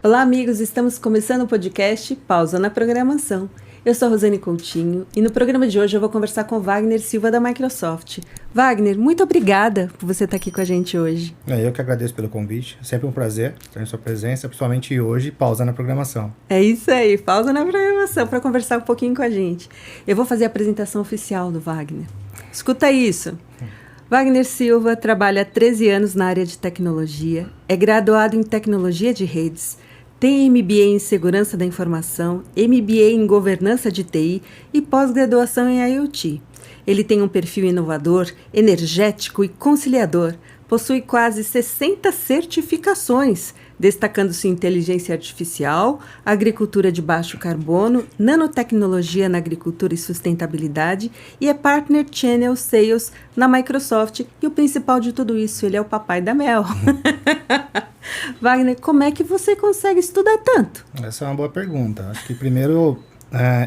Olá, amigos! Estamos começando o podcast Pausa na Programação. Eu sou a Rosane Coutinho e no programa de hoje eu vou conversar com o Wagner Silva da Microsoft. Wagner, muito obrigada por você estar aqui com a gente hoje. Eu que agradeço pelo convite. É sempre um prazer estar em sua presença, principalmente hoje, Pausa na Programação. É isso aí, Pausa na Programação, para conversar um pouquinho com a gente. Eu vou fazer a apresentação oficial do Wagner. Escuta isso! Wagner Silva trabalha há 13 anos na área de tecnologia, é graduado em Tecnologia de Redes, tem MBA em Segurança da Informação, MBA em Governança de TI e pós-graduação em IoT. Ele tem um perfil inovador, energético e conciliador. Possui quase 60 certificações, destacando-se em inteligência artificial, agricultura de baixo carbono, nanotecnologia na agricultura e sustentabilidade e é Partner Channel Sales na Microsoft. E o principal de tudo isso, ele é o papai da Mel. Wagner, como é que você consegue estudar tanto? Essa é uma boa pergunta. Acho que primeiro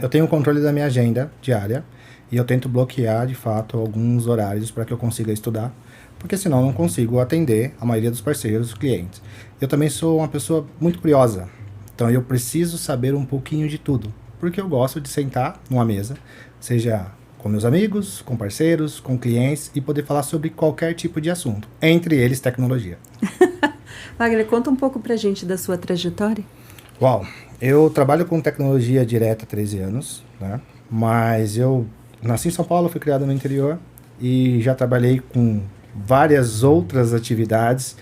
eu tenho o controle da minha agenda diária e eu tento bloquear, de fato, alguns horários para que eu consiga estudar, porque senão eu não consigo atender a maioria dos parceiros, dos clientes. Eu também sou uma pessoa muito curiosa, então eu preciso saber um pouquinho de tudo, porque eu gosto de sentar numa mesa, seja com meus amigos, com parceiros, com clientes e poder falar sobre qualquer tipo de assunto, entre eles tecnologia. Wagner, conta um pouco pra gente da sua trajetória. Uau, eu trabalho com tecnologia direta há 13 anos, né? Mas eu nasci em São Paulo, fui criado no interior e já trabalhei com várias outras atividades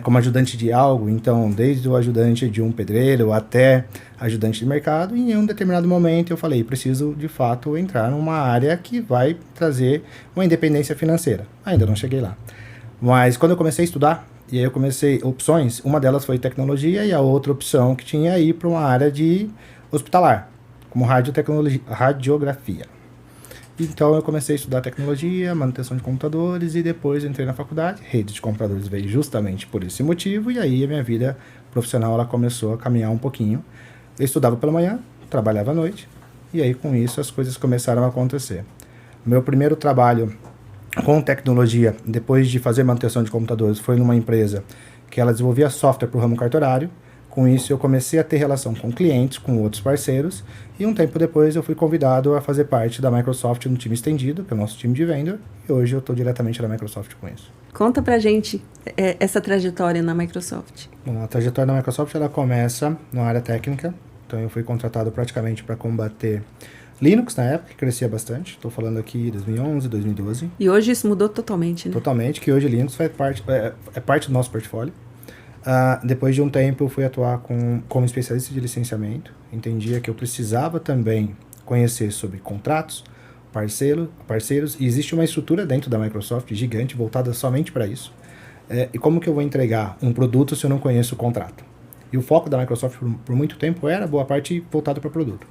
como ajudante de algo, então desde o ajudante de um pedreiro até ajudante de mercado, e em um determinado momento eu falei, preciso de fato entrar numa área que vai trazer uma independência financeira. Ainda não cheguei lá, mas quando eu comecei a estudar, e aí eu comecei opções, uma delas foi tecnologia e a outra opção que tinha aí para uma área de hospitalar, como radiografia. Então eu comecei a estudar tecnologia, manutenção de computadores e depois entrei na faculdade. Rede de computadores veio justamente por esse motivo e aí a minha vida profissional ela começou a caminhar um pouquinho. Eu estudava pela manhã, trabalhava à noite e aí com isso as coisas começaram a acontecer. Meu primeiro trabalho com tecnologia, depois de fazer manutenção de computadores, foi numa empresa que ela desenvolvia software para o ramo cartorário. Com isso, eu comecei a ter relação com clientes, com outros parceiros, e um tempo depois eu fui convidado a fazer parte da Microsoft no time estendido, que é o nosso time de venda, e hoje eu estou diretamente na Microsoft com isso. Conta pra gente essa trajetória na Microsoft. Bom, a trajetória da Microsoft ela começa na área técnica, então eu fui contratado praticamente para combater Linux na época, que crescia bastante. Estou falando aqui 2011, 2012. E hoje isso mudou totalmente, né? Totalmente, que hoje Linux faz parte, é parte do nosso portfólio. Depois de um tempo eu fui atuar como especialista de licenciamento. Entendia que eu precisava também conhecer sobre contratos, parceiros. E existe uma estrutura dentro da Microsoft gigante, voltada somente para isso. E como que eu vou entregar um produto se eu não conheço o contrato? E o foco da Microsoft por muito tempo era boa parte voltado para produto.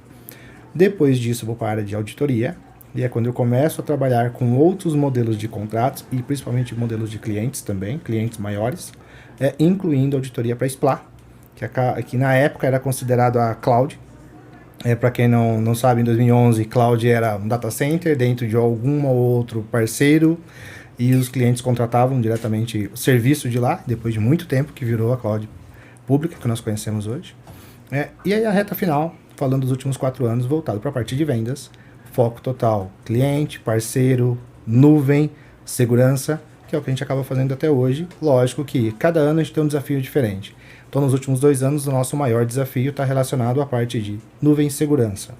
Depois disso, eu vou para a área de auditoria, e é quando eu começo a trabalhar com outros modelos de contratos, e principalmente modelos de clientes também, clientes maiores, incluindo auditoria para SPLA, que na época era considerado a cloud. Para quem não sabe, em 2011, cloud era um data center dentro de algum ou outro parceiro, e os clientes contratavam diretamente o serviço de lá, depois de muito tempo que virou a cloud pública, que nós conhecemos hoje. E aí a reta final, falando dos últimos 4 anos, voltado para a parte de vendas, foco total, cliente, parceiro, nuvem, segurança, que é o que a gente acaba fazendo até hoje. Lógico que cada ano a gente tem um desafio diferente. Então, nos últimos 2 anos, o nosso maior desafio está relacionado à parte de nuvem e segurança,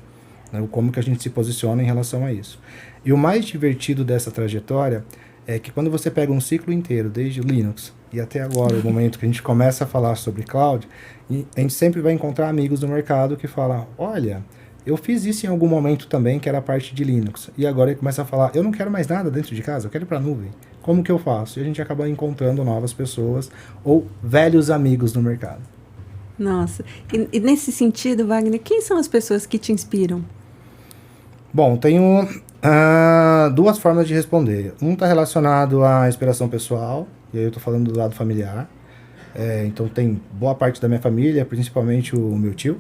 né? Como que a gente se posiciona em relação a isso. E o mais divertido dessa trajetória é que quando você pega um ciclo inteiro, desde Linux e até agora, o momento que a gente começa a falar sobre cloud, a gente sempre vai encontrar amigos no mercado que falam, olha, eu fiz isso em algum momento também, que era a parte de Linux, e agora ele começa a falar, eu não quero mais nada dentro de casa, eu quero ir para a nuvem. Como que eu faço? E a gente acaba encontrando novas pessoas ou velhos amigos no mercado. Nossa, e nesse sentido, Wagner, quem são as pessoas que te inspiram? Bom, tenho 2 formas de responder. Um está relacionado à inspiração pessoal, e aí eu estou falando do lado familiar. Então tem boa parte da minha família, principalmente o meu tio,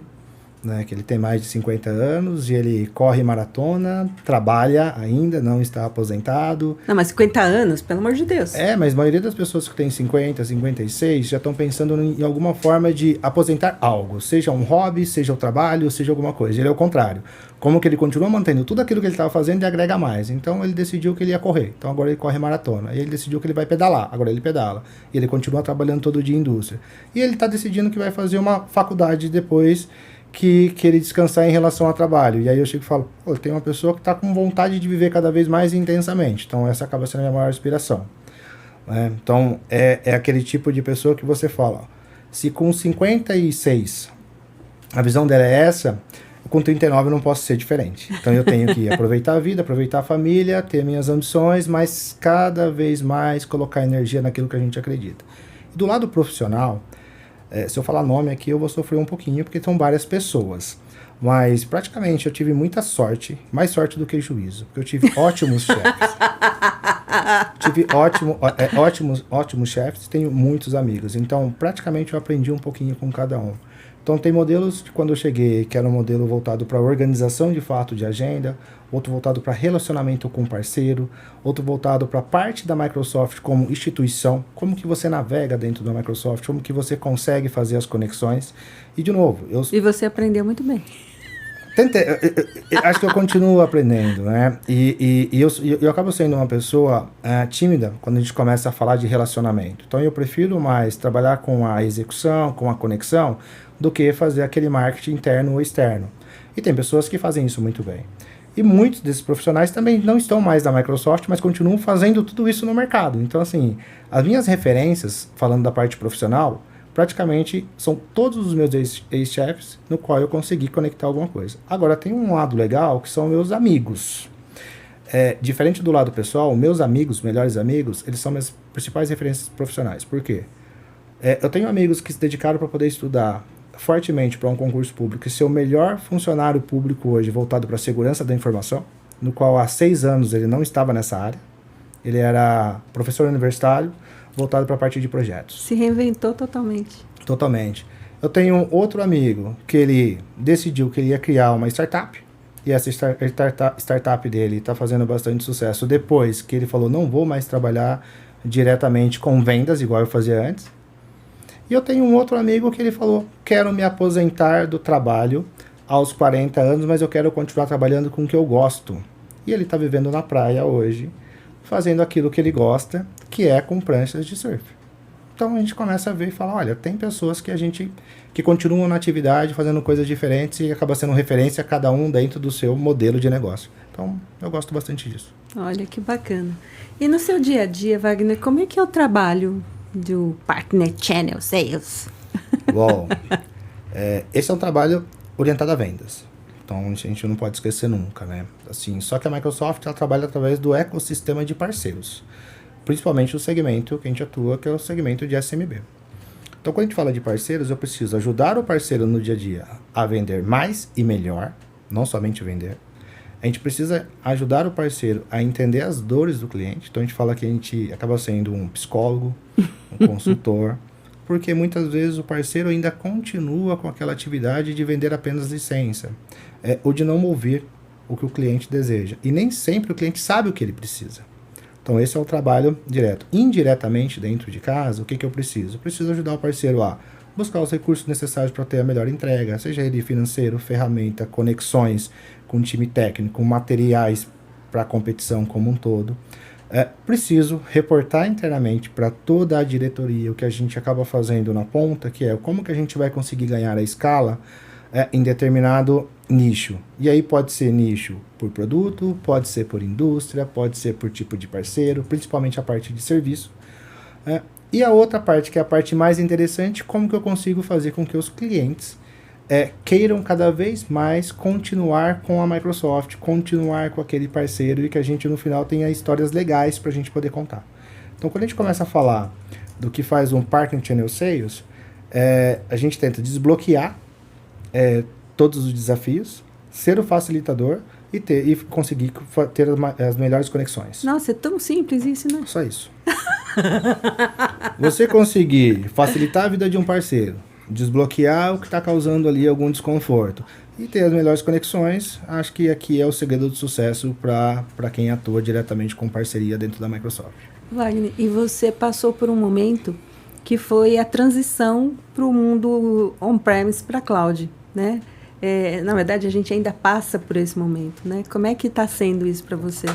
né, que ele tem mais de 50 anos e ele corre maratona, trabalha ainda, não está aposentado. Não, mas 50 anos, pelo amor de Deus. Mas a maioria das pessoas que tem 50, 56 já estão pensando em alguma forma de aposentar algo, seja um hobby, seja o trabalho, seja alguma coisa. Ele é o contrário. Como que ele continua mantendo tudo aquilo que ele estava fazendo e agrega mais. Então ele decidiu que ele ia correr. Então agora ele corre maratona. E ele decidiu que ele vai pedalar. Agora ele pedala. E ele continua trabalhando todo dia em indústria. E ele está decidindo que vai fazer uma faculdade depois que ele descansar em relação ao trabalho. E aí eu chego e falo, tem uma pessoa que está com vontade de viver cada vez mais intensamente. Então essa acaba sendo a minha maior inspiração. Então é aquele tipo de pessoa que você fala, se com 56 a visão dela é essa, com 39 eu não posso ser diferente. Então eu tenho que aproveitar a vida, aproveitar a família, ter minhas ambições, mas cada vez mais colocar energia naquilo que a gente acredita. E do lado profissional, se eu falar nome aqui eu vou sofrer um pouquinho, porque são várias pessoas. Mas praticamente eu tive muita sorte, mais sorte do que juízo, porque eu tive ótimos chefes. Tive ótimos chefes, tenho muitos amigos. Então praticamente eu aprendi um pouquinho com cada um. Então tem modelos de quando eu cheguei, que era um modelo voltado para organização de fato de agenda, outro voltado para relacionamento com parceiro, outro voltado para parte da Microsoft como instituição, como que você navega dentro da Microsoft, como que você consegue fazer as conexões. E de novo... E você aprendeu muito bem. Tentei, eu acho que eu continuo aprendendo, né? E eu acabo sendo uma pessoa tímida quando a gente começa a falar de relacionamento. Então eu prefiro mais trabalhar com a execução, com a conexão, do que fazer aquele marketing interno ou externo. E tem pessoas que fazem isso muito bem. E muitos desses profissionais também não estão mais na Microsoft, mas continuam fazendo tudo isso no mercado. Então, assim, as minhas referências, falando da parte profissional, praticamente são todos os meus ex-chefes no qual eu consegui conectar alguma coisa. Agora, tem um lado legal que são meus amigos. Diferente do lado pessoal, meus amigos, melhores amigos, eles são minhas principais referências profissionais. Por quê? Eu tenho amigos que se dedicaram para poder estudar fortemente para um concurso público e ser o melhor funcionário público hoje voltado para a segurança da informação, no qual há 6 anos ele não estava nessa área. Ele era professor universitário, voltado para a parte de projetos. Se reinventou totalmente. Totalmente. Eu tenho outro amigo que ele decidiu que ele ia criar uma startup, e essa startup dele está fazendo bastante sucesso depois que ele falou, não vou mais trabalhar diretamente com vendas, igual eu fazia antes. E eu tenho um outro amigo que ele falou, quero me aposentar do trabalho aos 40 anos, mas eu quero continuar trabalhando com o que eu gosto. E ele está vivendo na praia hoje, fazendo aquilo que ele gosta, que é com pranchas de surf. Então a gente começa a ver e fala, olha, tem pessoas que continuam na atividade, fazendo coisas diferentes e acaba sendo referência a cada um dentro do seu modelo de negócio. Então eu gosto bastante disso. Olha que bacana. E no seu dia a dia, Wagner, como é que é o trabalho do Partner Channel Sales? Bom, esse é um trabalho orientado a vendas. Então a gente não pode esquecer nunca, né? Assim, só que a Microsoft ela trabalha através do ecossistema de parceiros, principalmente o segmento que a gente atua, que é o segmento de SMB. Então quando a gente fala de parceiros, eu preciso ajudar o parceiro no dia a dia a vender mais e melhor, não somente vender. A gente precisa ajudar o parceiro a entender as dores do cliente. Então a gente fala que a gente acaba sendo um psicólogo, um consultor, porque muitas vezes o parceiro ainda continua com aquela atividade de vender apenas licença, ou de não ouvir o que o cliente deseja. E nem sempre o cliente sabe o que ele precisa. Então esse é o trabalho direto. Indiretamente dentro de casa, o que eu preciso? Eu preciso ajudar o parceiro a buscar os recursos necessários para ter a melhor entrega, seja ele financeiro, ferramenta, conexões com time técnico, materiais para a competição como um todo. Preciso reportar internamente para toda a diretoria o que a gente acaba fazendo na ponta, que é como que a gente vai conseguir ganhar a escala em determinado nicho. E aí pode ser nicho por produto, pode ser por indústria, pode ser por tipo de parceiro, principalmente a parte de serviço. E a outra parte, que é a parte mais interessante, como que eu consigo fazer com que os clientes queiram cada vez mais continuar com a Microsoft, continuar com aquele parceiro e que a gente no final tenha histórias legais para a gente poder contar. Então quando a gente começa a falar do que faz um Partner Channel Sales, a gente tenta desbloquear todos os desafios, ser o facilitador e conseguir ter as melhores conexões. Nossa, é tão simples isso, né? Só isso. Você conseguir facilitar a vida de um parceiro, desbloquear o que está causando ali algum desconforto e ter as melhores conexões. Acho que aqui é o segredo do sucesso para quem atua diretamente com parceria dentro da Microsoft. Wagner, e você passou por um momento que foi a transição para o mundo on-premise para cloud, né? Na verdade, a gente ainda passa por esse momento, né? Como é que está sendo isso para você?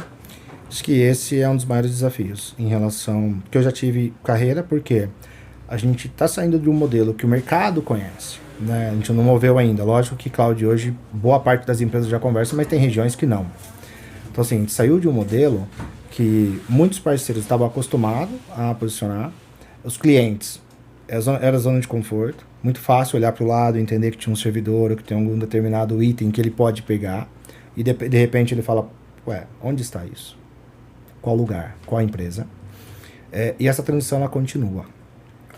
Acho que esse é um dos maiores desafios em relação... que eu já tive carreira, porque a gente está saindo de um modelo que o mercado conhece, né? A gente não moveu ainda. Lógico que cloud hoje, boa parte das empresas já conversa, mas tem regiões que não. Então, assim, a gente saiu de um modelo que muitos parceiros estavam acostumados a posicionar. Os clientes, era zona de conforto. Muito fácil olhar para o lado, entender que tinha um servidor ou que tem algum determinado item que ele pode pegar. E de repente ele fala, ué, onde está isso? Qual lugar? Qual empresa? E essa transição ela continua.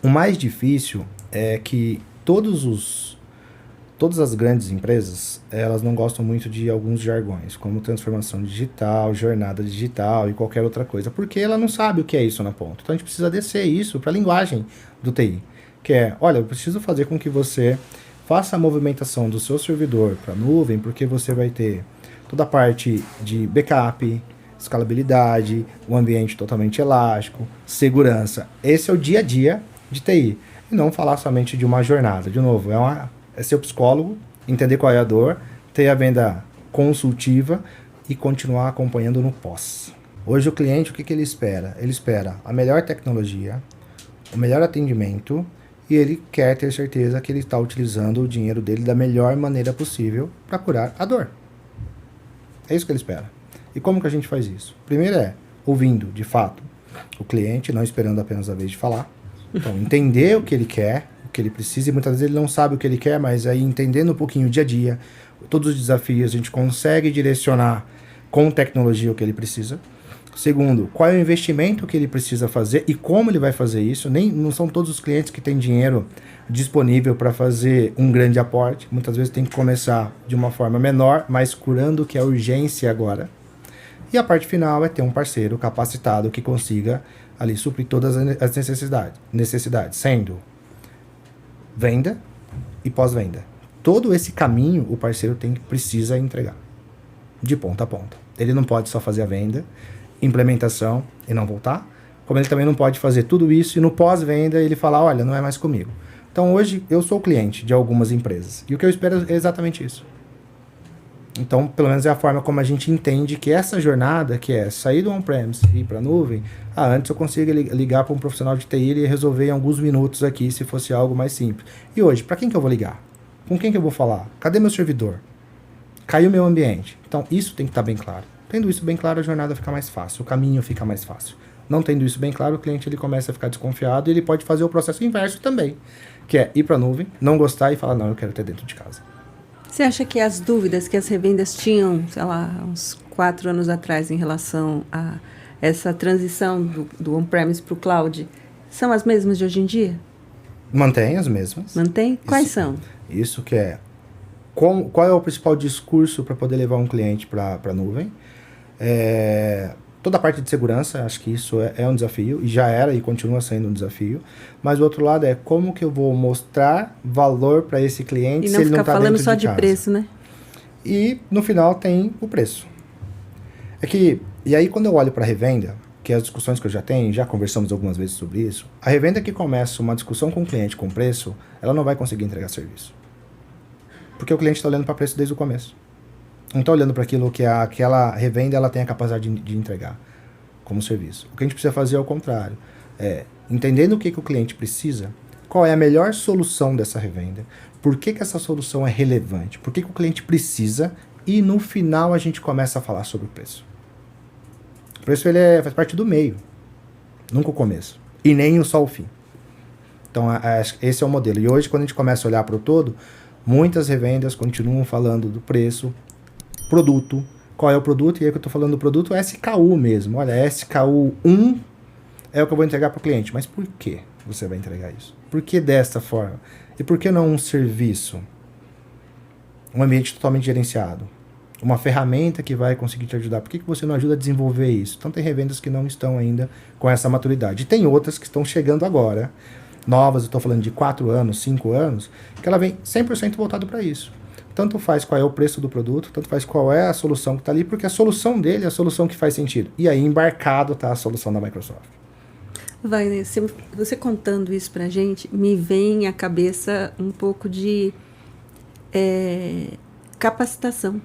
O mais difícil é que todas as grandes empresas, elas não gostam muito de alguns jargões, como transformação digital, jornada digital e qualquer outra coisa, porque ela não sabe o que é isso na ponta. Então a gente precisa descer isso para a linguagem do TI, que é, olha, eu preciso fazer com que você faça a movimentação do seu servidor para a nuvem, porque você vai ter toda a parte de backup, escalabilidade, um ambiente totalmente elástico, segurança. Esse é o dia a dia de TI. E não falar somente de uma jornada. De novo, é ser o psicólogo, entender qual é a dor, ter a venda consultiva e continuar acompanhando no pós. Hoje o cliente, o que ele espera? Ele espera a melhor tecnologia, o melhor atendimento e ele quer ter certeza que ele está utilizando o dinheiro dele da melhor maneira possível para curar a dor. É isso que ele espera. E como que a gente faz isso? Primeiro ouvindo, de fato, o cliente, não esperando apenas a vez de falar. Então, entender o que ele quer, o que ele precisa, e muitas vezes ele não sabe o que ele quer, mas aí entendendo um pouquinho o dia a dia, todos os desafios, a gente consegue direcionar com tecnologia o que ele precisa. Segundo, qual é o investimento que ele precisa fazer e como ele vai fazer isso. Não são todos os clientes que têm dinheiro disponível para fazer um grande aporte. Muitas vezes tem que começar de uma forma menor, mas curando o que é a urgência agora. E a parte final é ter um parceiro capacitado que consiga ali suprir todas as necessidades, sendo venda e pós-venda. Todo esse caminho o parceiro precisa entregar, de ponta a ponta. Ele não pode só fazer a venda, implementação e não voltar, como ele também não pode fazer tudo isso e no pós-venda ele falar, olha, não é mais comigo. Então hoje eu sou cliente de algumas empresas e o que eu espero é exatamente isso. Então, pelo menos é a forma como a gente entende que essa jornada, que é sair do on-premise e ir para a nuvem, antes eu consigo ligar para um profissional de TI e resolver em alguns minutos aqui, se fosse algo mais simples. E hoje, para quem que eu vou ligar? Com quem que eu vou falar? Cadê meu servidor? Caiu meu ambiente. Então, isso tem que estar bem claro. Tendo isso bem claro, a jornada fica mais fácil, o caminho fica mais fácil. Não tendo isso bem claro, o cliente ele começa a ficar desconfiado e ele pode fazer o processo inverso também, que é ir para a nuvem, não gostar e falar, não, eu quero ter dentro de casa. Você acha que as dúvidas que as revendas tinham, sei lá, uns 4 anos atrás em relação a essa transição do on-premise para o cloud são as mesmas de hoje em dia? Mantém as mesmas. Mantém? Quais são? Isso que é... Qual é o principal discurso para poder levar um cliente para a nuvem? Toda a parte de segurança, acho que isso é um desafio, e já era e continua sendo um desafio. Mas o outro lado é como que eu vou mostrar valor para esse cliente se ele não está dentro de casa. E não ficar falando só de preço, né? E no final tem o preço. E aí quando eu olho para a revenda, que é as discussões que eu já tenho, já conversamos algumas vezes sobre isso, a revenda que começa uma discussão com o cliente com preço, ela não vai conseguir entregar serviço. Porque o cliente está olhando para preço desde o começo. Não está olhando para aquilo que aquela revenda ela tem a capacidade de entregar como serviço. O que a gente precisa fazer é o contrário. Entendendo o que o cliente precisa, qual é a melhor solução dessa revenda, por que essa solução é relevante, por que o cliente precisa, e no final a gente começa a falar sobre o preço. O preço faz parte do meio, nunca o começo, e nem só o fim. Então esse é o modelo. E hoje, quando a gente começa a olhar para o todo, muitas revendas continuam falando do preço, produto, qual é o produto, e aí que eu estou falando do produto é SKU mesmo. Olha, SKU 1 é o que eu vou entregar para o cliente. Mas por que você vai entregar isso? Por que desta forma? E por que não um serviço? Um ambiente totalmente gerenciado? Uma ferramenta que vai conseguir te ajudar? Por que você não ajuda a desenvolver isso? Então tem revendas que não estão ainda com essa maturidade. E tem outras que estão chegando agora, novas, eu estou falando de 4 anos, 5 anos, que ela vem 100% voltado para isso. Tanto faz qual é o preço do produto, tanto faz qual é a solução que está ali, porque a solução dele é a solução que faz sentido. E aí embarcado está a solução da Microsoft. Wagner, você contando isso pra gente, me vem à cabeça um pouco de capacitação,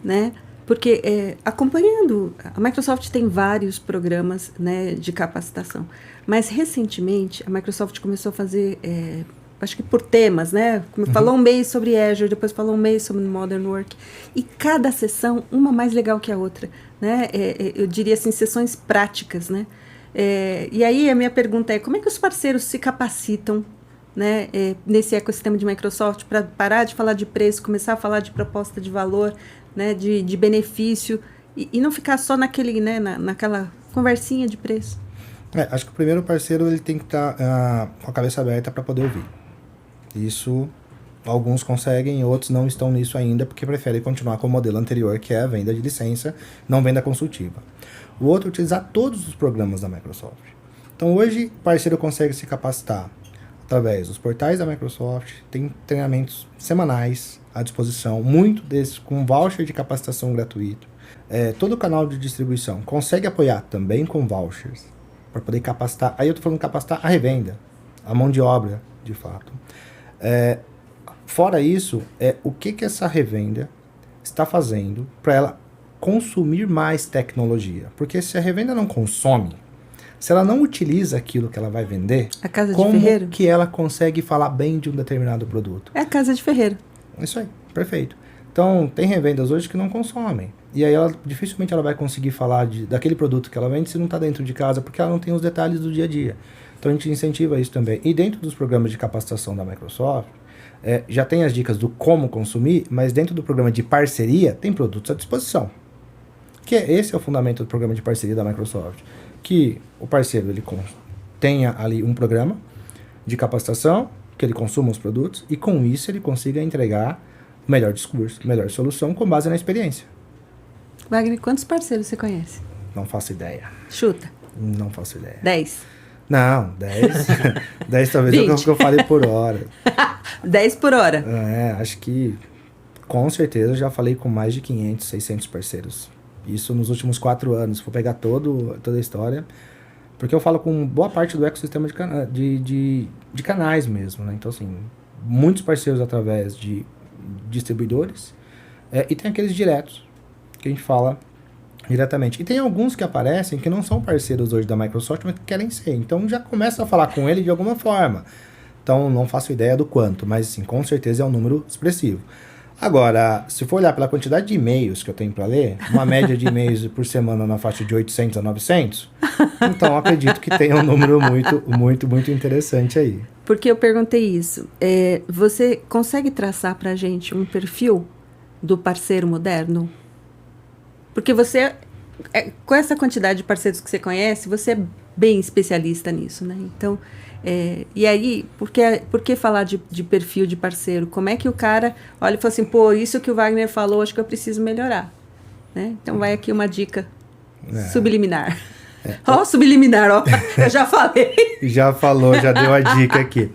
né? Porque acompanhando, a Microsoft tem vários programas, né, de capacitação, mas recentemente a Microsoft começou a fazer, acho que por temas, né? Falou um mês sobre Azure, depois falou um mês sobre Modern Work, e cada sessão, uma mais legal que a outra, né? Eu diria assim, sessões práticas, né? E aí a minha pergunta é, como é que os parceiros se capacitam, né, nesse ecossistema de Microsoft para parar de falar de preço, começar a falar de proposta de valor, né, de benefício e não ficar só naquele, né, naquela conversinha de preço? Acho que o primeiro parceiro ele tem que estar com a cabeça aberta para poder ouvir. Isso alguns conseguem, outros não estão nisso ainda porque preferem continuar com o modelo anterior, que é a venda de licença, não venda consultiva. O outro é utilizar todos os programas da Microsoft. Então hoje o parceiro consegue se capacitar através dos portais da Microsoft, tem treinamentos semanais à disposição, muito desses com voucher de capacitação gratuito. Todo o canal de distribuição consegue apoiar também com vouchers para poder capacitar. Aí eu estou falando capacitar a revenda, a mão de obra, de fato. Fora isso, o que essa revenda está fazendo para ela consumir mais tecnologia. Porque se a revenda não consome, se ela não utiliza aquilo que ela vai vender, a casa de ferreiro, que ela consegue falar bem de um determinado produto? É a casa de ferreiro. Isso aí, perfeito. Então, tem revendas hoje que não consomem. E aí, dificilmente ela vai conseguir falar daquele produto que ela vende se não está dentro de casa, porque ela não tem os detalhes do dia a dia. Então, a gente incentiva isso também. E dentro dos programas de capacitação da Microsoft, já tem as dicas do como consumir, mas dentro do programa de parceria, tem produtos à disposição. Esse é o fundamento do programa de parceria da Microsoft. Que o parceiro ele tenha ali um programa de capacitação, que ele consuma os produtos e com isso ele consiga entregar o melhor discurso, melhor solução com base na experiência. Wagner, quantos parceiros você conhece? Não faço ideia. Chuta. Não faço ideia. 10. Não, 10. 10 talvez é o que eu falei por hora. 10 por hora. Acho que com certeza eu já falei com mais de 500, 600 parceiros. Isso nos últimos 4 anos. Se for pegar toda a história, porque eu falo com boa parte do ecossistema de canais mesmo, né? Então, assim, muitos parceiros através de distribuidores e tem aqueles diretos que a gente fala diretamente. E tem alguns que aparecem que não são parceiros hoje da Microsoft, mas que querem ser. Então, já começa a falar com ele de alguma forma. Então, não faço ideia do quanto, mas, sim, com certeza é um número expressivo. Agora, se for olhar pela quantidade de e-mails que eu tenho para ler, uma média de e-mails por semana na faixa de 800 a 900, então acredito que tem um número muito, muito, muito interessante aí. Porque eu perguntei isso. Você consegue traçar para a gente um perfil do parceiro moderno? Porque você, com essa quantidade de parceiros que você conhece, você é bem especialista nisso, né? Então, e aí, por que falar de perfil de parceiro? Como é que o cara olha e fala assim, pô, isso que o Wagner falou, acho que eu preciso melhorar, né? Então, vai aqui uma dica subliminar. Subliminar, eu já falei. Já falou, já deu a dica aqui.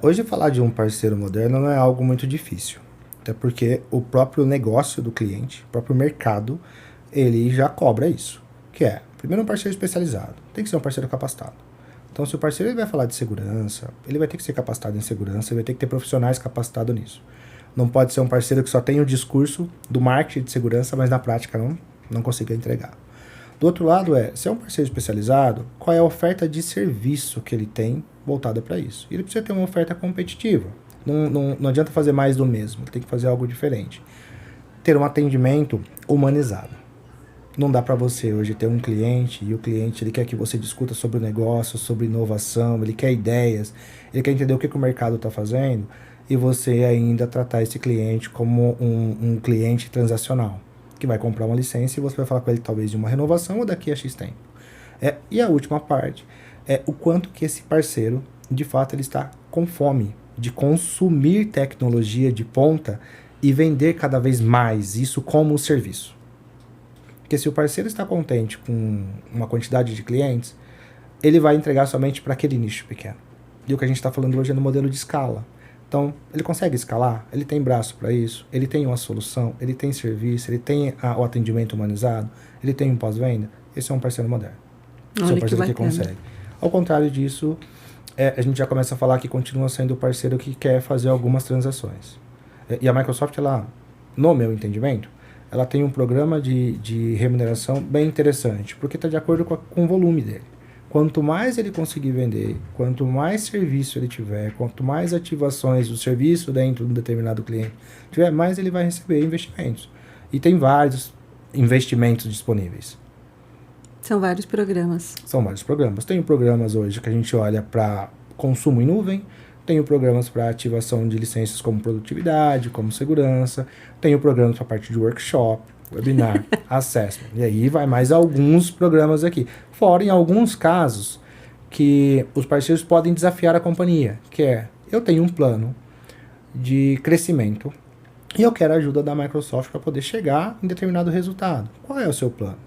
Hoje, falar de um parceiro moderno não é algo muito difícil. Até porque o próprio negócio do cliente, o próprio mercado, ele já cobra isso. Primeiro, um parceiro especializado. Tem que ser um parceiro capacitado. Então, se o parceiro ele vai falar de segurança, ele vai ter que ser capacitado em segurança, ele vai ter que ter profissionais capacitados nisso. Não pode ser um parceiro que só tem o discurso do marketing de segurança, mas na prática não consiga entregar. Do outro lado se é um parceiro especializado, qual é a oferta de serviço que ele tem voltada para isso? Ele precisa ter uma oferta competitiva. Não adianta fazer mais do mesmo, tem que fazer algo diferente. Ter um atendimento humanizado. Não dá para você hoje ter um cliente e o cliente ele quer que você discuta sobre o negócio, sobre inovação, ele quer ideias, ele quer entender o que o mercado está fazendo e você ainda tratar esse cliente como um cliente transacional, que vai comprar uma licença e você vai falar com ele talvez de uma renovação ou daqui a X tempo. E a última parte é o quanto que esse parceiro, de fato, ele está com fome de consumir tecnologia de ponta e vender cada vez mais isso como serviço. Porque se o parceiro está contente com uma quantidade de clientes, ele vai entregar somente para aquele nicho pequeno. E o que a gente está falando hoje é no modelo de escala. Então, ele consegue escalar, ele tem braço para isso, ele tem uma solução, ele tem serviço, ele tem o atendimento humanizado, ele tem um pós-venda. Esse é um parceiro moderno. Esse é um parceiro que consegue. Ao contrário disso, a gente já começa a falar que continua sendo o parceiro que quer fazer algumas transações. E a Microsoft, ela, no meu entendimento, ela tem um programa de remuneração bem interessante, porque está de acordo com o volume dele. Quanto mais ele conseguir vender, quanto mais serviço ele tiver, quanto mais ativações do serviço dentro de um determinado cliente tiver, mais ele vai receber investimentos. E tem vários investimentos disponíveis. São vários programas. São vários programas. Tem programas hoje que a gente olha para consumo em nuvem, tem programas para ativação de licenças como produtividade, como segurança, tem programas para a parte de workshop, webinar, assessment. E aí vai mais alguns programas aqui. Fora em alguns casos que os parceiros podem desafiar a companhia, que é, eu tenho um plano de crescimento e eu quero a ajuda da Microsoft para poder chegar em determinado resultado. Qual é o seu plano?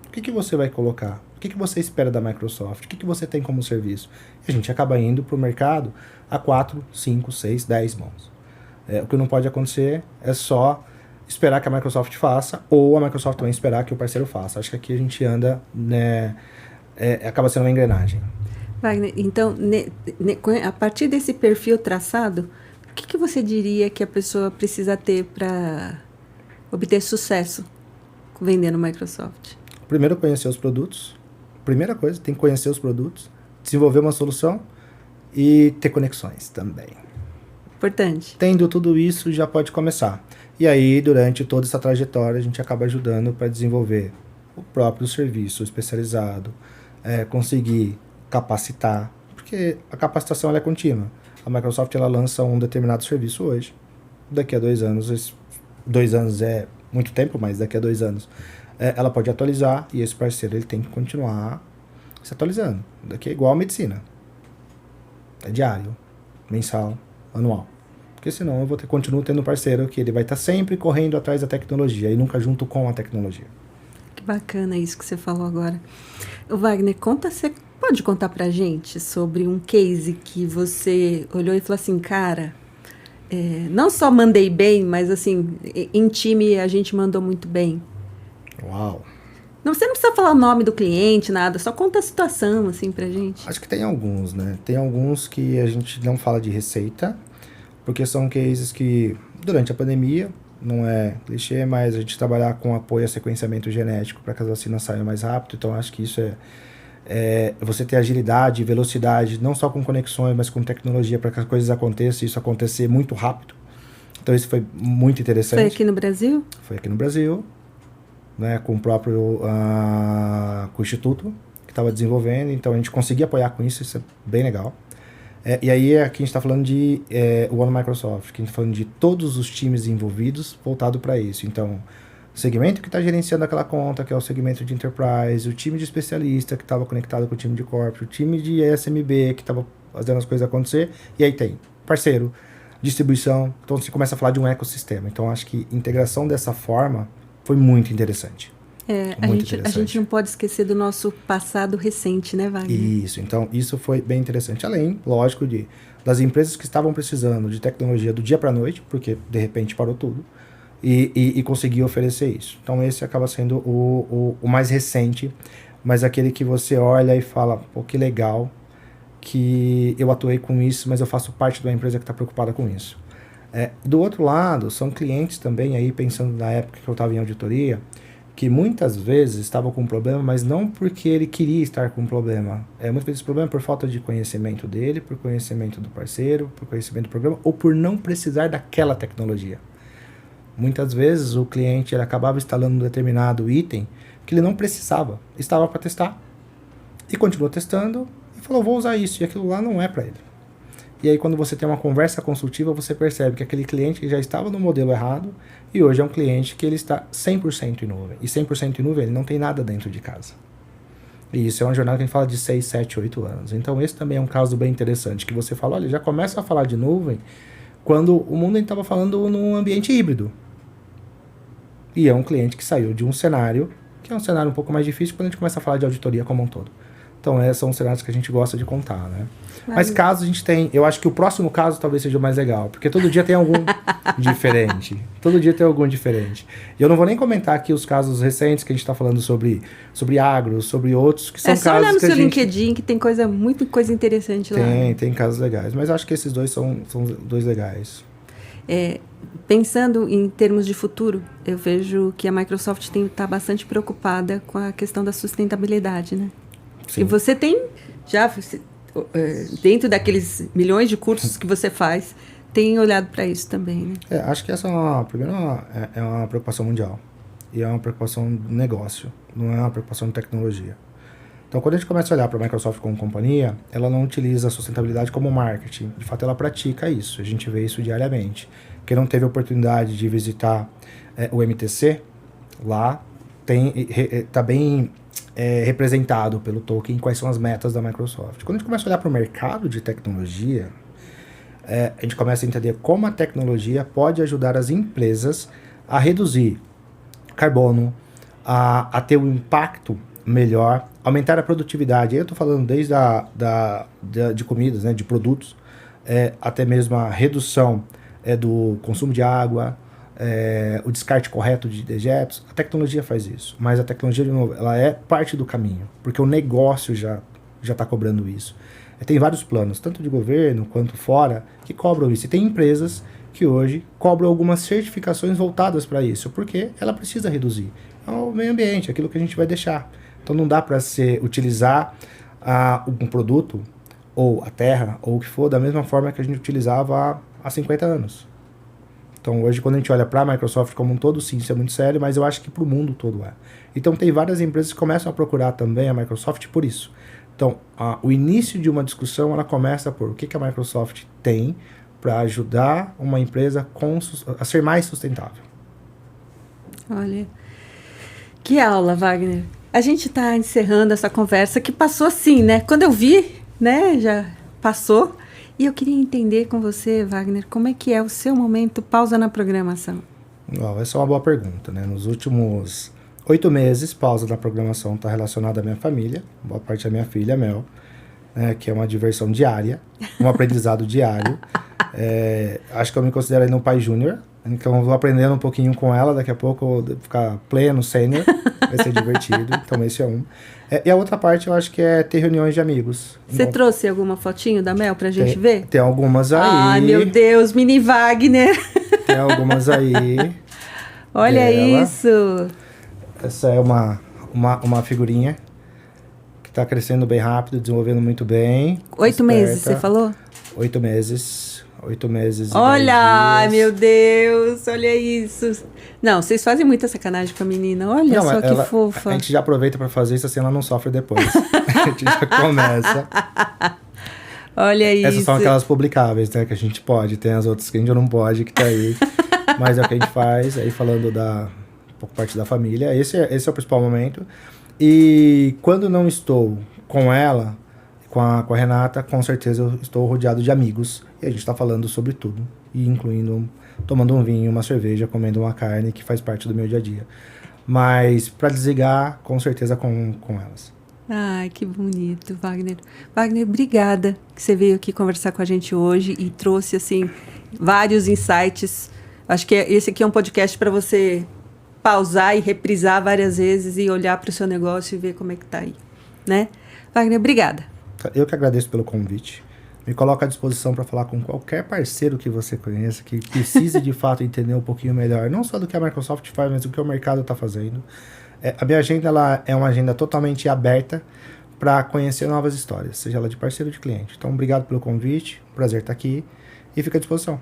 O que você vai colocar? O que você espera da Microsoft? O que você tem como serviço? E a gente acaba indo para o mercado a 4, 5, 6, 10 mãos. O que não pode acontecer é só esperar que a Microsoft faça, ou a Microsoft também esperar que o parceiro faça. Acho que aqui a gente anda, né, acaba sendo uma engrenagem. Wagner, então, a partir desse perfil traçado, o que você diria que a pessoa precisa ter para obter sucesso vendendo Microsoft? Primeiro, conhecer os produtos. Primeira coisa, tem que conhecer os produtos, desenvolver uma solução e ter conexões também. Importante. Tendo tudo isso, já pode começar. E aí, durante toda essa trajetória, a gente acaba ajudando para desenvolver o próprio serviço especializado, conseguir capacitar, porque a capacitação ela é contínua. A Microsoft ela lança um determinado serviço hoje. Daqui a 2 anos, 2 anos é muito tempo, mas daqui a 2 anos, ela pode atualizar e esse parceiro ele tem que continuar se atualizando. Daqui é igual a medicina. É diário, mensal, anual. Porque senão eu continuo tendo um parceiro que ele vai estar sempre correndo atrás da tecnologia e nunca junto com a tecnologia. Que bacana isso que você falou agora. Wagner, você pode contar pra gente sobre um case que você olhou e falou assim, cara, não só mandei bem, mas assim, em time a gente mandou muito bem. Uau! Não, você não precisa falar o nome do cliente, nada, só conta a situação, assim, pra gente. Acho que tem alguns, né? Tem alguns que a gente não fala de receita, porque são cases que, durante a pandemia, não é clichê, mas a gente trabalhar com apoio a sequenciamento genético para que as vacinas saiam mais rápido, então acho que isso é você ter agilidade e velocidade, não só com conexões, mas com tecnologia para que as coisas aconteçam, isso acontecer muito rápido. Então isso foi muito interessante. Foi aqui no Brasil? Foi aqui no Brasil, né, com o próprio com o Instituto que estava desenvolvendo, então a gente conseguia apoiar com isso, isso é bem legal. E aí aqui a gente está falando de One Microsoft, que a gente está falando de todos os times envolvidos voltado para isso. Então, o segmento que está gerenciando aquela conta, que é o segmento de Enterprise, o time de especialista que estava conectado com o time de Corporate, o time de SMB que estava fazendo as coisas acontecer, e aí tem parceiro, distribuição, então você começa a falar de um ecossistema. Então, acho que integração dessa forma foi muito interessante. A gente não pode esquecer do nosso passado recente, né, Wagner? Isso, então isso foi bem interessante. Além, lógico, das empresas que estavam precisando de tecnologia do dia para a noite, porque de repente parou tudo, e conseguir oferecer isso. Então esse acaba sendo o mais recente, mas aquele que você olha e fala, pô, que legal que eu atuei com isso, mas eu faço parte de uma empresa que está preocupada com isso. Do outro lado, são clientes também, aí pensando na época que eu estava em auditoria, que muitas vezes estavam com problema, mas não porque ele queria estar com problema. Muitas vezes o problema é por falta de conhecimento dele, por conhecimento do parceiro, por conhecimento do programa, ou por não precisar daquela tecnologia. Muitas vezes o cliente ele acabava instalando um determinado item que ele não precisava, estava para testar, e continuou testando, e falou, vou usar isso, e aquilo lá não é para ele. E aí quando você tem uma conversa consultiva, você percebe que aquele cliente já estava no modelo errado, e hoje é um cliente que ele está 100% em nuvem. E 100% em nuvem, ele não tem nada dentro de casa. E isso é uma jornada que a gente fala de 6, 7, 8 anos. Então esse também é um caso bem interessante, que você fala, olha, já começa a falar de nuvem quando o mundo estava falando num ambiente híbrido. E é um cliente que saiu de um cenário, que é um cenário um pouco mais difícil quando a gente começa a falar de auditoria como um todo. Então, são cenários que a gente gosta de contar, né? Mas casos a gente tem... Eu acho que o próximo caso talvez seja o mais legal. Porque todo dia tem algum diferente. Todo dia tem algum diferente. E eu não vou nem comentar aqui os casos recentes que a gente está falando sobre agro, sobre outros que são casos que a gente... É só olhar no seu LinkedIn que tem muita coisa interessante lá. Tem casos legais. Mas eu acho que esses dois são dois legais. Pensando em termos de futuro, eu vejo que a Microsoft está bastante preocupada com a questão da sustentabilidade, né? Sim. E você tem já... dentro daqueles milhões de cursos que você faz, tem olhado para isso também, né? Acho que essa é uma preocupação mundial. E é uma preocupação de negócio, não é uma preocupação de tecnologia. Então, quando a gente começa a olhar para a Microsoft como companhia, ela não utiliza a sustentabilidade como marketing. De fato, ela pratica isso. A gente vê isso diariamente. Quem não teve a oportunidade de visitar o MTC, lá está bem... representado pelo token, quais são as metas da Microsoft. Quando a gente começa a olhar para o mercado de tecnologia, a gente começa a entender como a tecnologia pode ajudar as empresas a reduzir carbono, a ter um impacto melhor, aumentar a produtividade. Eu estou falando desde de comidas, né, de produtos, até mesmo a redução do consumo de água, o descarte correto de dejetos. A tecnologia faz isso, mas a tecnologia, de novo, ela é parte do caminho, porque o negócio já está cobrando isso. Tem vários planos, tanto de governo quanto fora, que cobram isso. E tem empresas que hoje cobram algumas certificações voltadas para isso, porque ela precisa reduzir. É o meio ambiente, aquilo que a gente vai deixar. Então não dá para utilizar um produto, ou a terra, ou o que for, da mesma forma que a gente utilizava há 50 anos. Então, hoje, quando a gente olha para a Microsoft como um todo, sim, isso é muito sério, mas eu acho que para o mundo todo é. Então, tem várias empresas que começam a procurar também a Microsoft por isso. Então, o início de uma discussão, ela começa por o que a Microsoft tem para ajudar uma empresa a ser mais sustentável. Olha, que aula, Wagner. A gente está encerrando essa conversa que passou assim, né? Quando eu vi, né, já passou. E eu queria entender com você, Wagner, como é que é o seu momento pausa na programação? Essa é uma boa pergunta, né? Nos últimos 8 meses, pausa na programação está relacionada à minha família, boa parte da minha filha, Mel, né, que é uma diversão diária, um aprendizado diário. Acho que eu me considero ainda um pai júnior, então eu vou aprendendo um pouquinho com ela, daqui a pouco eu vou ficar pleno, sênior, vai ser divertido, então esse é um. E a outra parte eu acho que é ter reuniões de amigos. Você trouxe alguma fotinho da Mel pra gente ver? Tem algumas aí. Ai, meu Deus, mini Wagner. Tem algumas aí. Olha dela. Isso. Essa é uma figurinha que tá crescendo bem rápido, desenvolvendo muito bem. 8 meses, você falou? 8 meses. 8 meses. Olha, meu Deus, olha isso. Não, vocês fazem muita sacanagem com a menina. Olha só que fofa. A gente já aproveita para fazer isso assim, ela não sofre depois. A gente já começa. Olha isso. Essas são aquelas publicáveis, né? Que a gente pode. Tem as outras que a gente não pode, que tá aí. Mas é o que a gente faz. Aí falando um pouco parte da família. Esse é o principal momento. E quando não estou com ela, com a Renata, com certeza eu estou rodeado de amigos. E a gente está falando sobre tudo. E incluindo tomando um vinho, uma cerveja, comendo uma carne, que faz parte do meu dia a dia. Mas para desligar, com certeza com elas. Ai, que bonito, Wagner. Wagner, obrigada que você veio aqui conversar com a gente hoje e trouxe, assim, vários insights. Acho que esse aqui é um podcast para você pausar e reprisar várias vezes e olhar para o seu negócio e ver como é que tá aí, né? Wagner, obrigada. Eu que agradeço pelo convite. Me coloco à disposição para falar com qualquer parceiro que você conheça, que precise de fato entender um pouquinho melhor, não só do que a Microsoft faz, mas do que o mercado está fazendo. A minha agenda ela é uma agenda totalmente aberta para conhecer novas histórias, seja ela de parceiro ou de cliente. Então, obrigado pelo convite, prazer estar aqui e fico à disposição.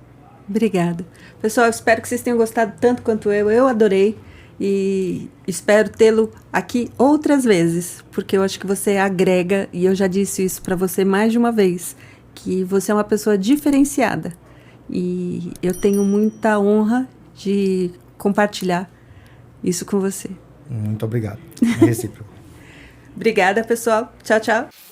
Obrigada. Pessoal, espero que vocês tenham gostado tanto quanto eu. Eu adorei e espero tê-lo aqui outras vezes, porque eu acho que você agrega, e eu já disse isso para você mais de uma vez, que você é uma pessoa diferenciada. E eu tenho muita honra de compartilhar isso com você. Muito obrigado. É recíproco. Obrigada, pessoal. Tchau, tchau.